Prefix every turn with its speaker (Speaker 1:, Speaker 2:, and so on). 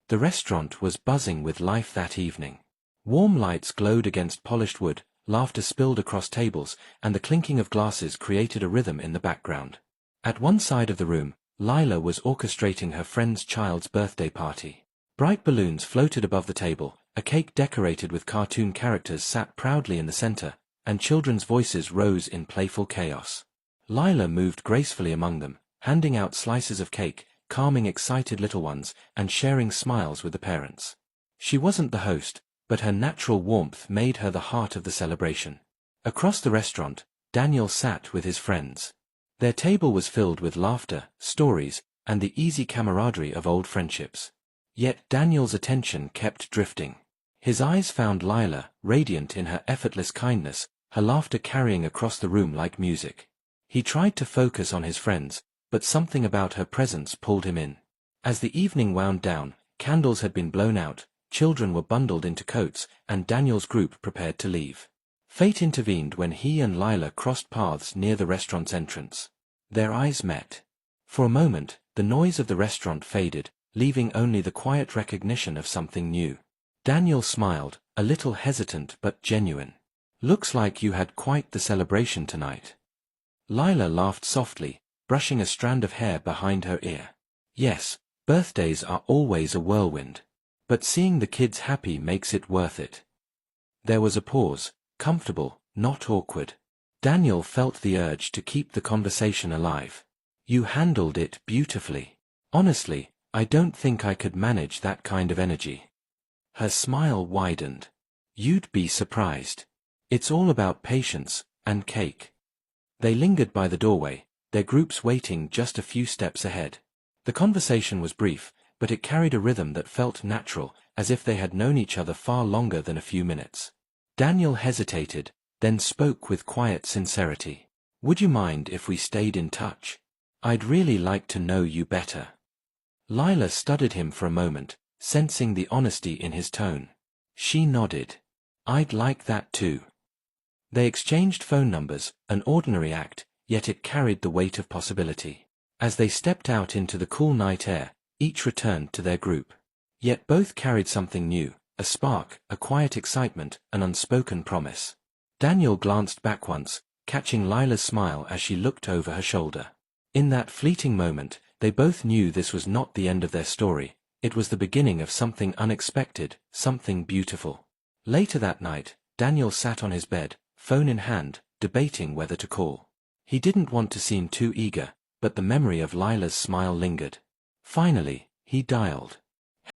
Speaker 1: The restaurant was buzzing with life that evening. Warm lights glowed against polished wood, laughter spilled across tables, and the clinking of glasses created a rhythm in the background. At one side of the room, Lila was orchestrating her friend's child's birthday party. Bright balloons floated above the table, a cake decorated with cartoon characters sat proudly in the center, and children's voices rose in playful chaos. Lila moved gracefully among them, handing out slices of cake, calming excited little ones, and sharing smiles with the parents. She wasn't the host, but her natural warmth made her the heart of the celebration. Across the restaurant, Daniel sat with his friends. Their table was filled with laughter, stories, and the easy camaraderie of old friendships. Yet Daniel's attention kept drifting. His eyes found Lila, radiant in her effortless kindness, her laughter carrying across the room like music. He tried to focus on his friends, but something about her presence pulled him in. As the evening wound down, candles had been blown out, children were bundled into coats, and Daniel's group prepared to leave. Fate intervened when he and Lila crossed paths near the restaurant's entrance. Their eyes met. For a moment, the noise of the restaurant faded, leaving only the quiet recognition of something new. Daniel smiled, a little hesitant but genuine. "Looks like you had quite the celebration tonight." Lila laughed softly, brushing a strand of hair behind her ear. "Yes, birthdays are always a whirlwind. But seeing the kids happy makes it worth it." There was a pause, comfortable, not awkward. Daniel felt the urge to keep the conversation alive. "You handled it beautifully. Honestly, I don't think I could manage that kind of energy." Her smile widened. "You'd be surprised. It's all about patience, and cake." They lingered by the doorway, their groups waiting just a few steps ahead. The conversation was brief, but it carried a rhythm that felt natural, as if they had known each other far longer than a few minutes. Daniel hesitated, then spoke with quiet sincerity. "Would you mind if we stayed in touch? I'd really like to know you better." Lila studied him for a moment, sensing the honesty in his tone. She nodded. "I'd like that too." They exchanged phone numbers, an ordinary act, yet it carried the weight of possibility. As they stepped out into the cool night air, each returned to their group. Yet both carried something new, a spark, a quiet excitement, an unspoken promise. Daniel glanced back once, catching Lila's smile as she looked over her shoulder. In that fleeting moment, they both knew this was not the end of their story, it was the beginning of something unexpected, something beautiful. Later that night, Daniel sat on his bed, phone in hand, debating whether to call. He didn't want to seem too eager, but the memory of Lila's smile lingered. Finally, he dialed.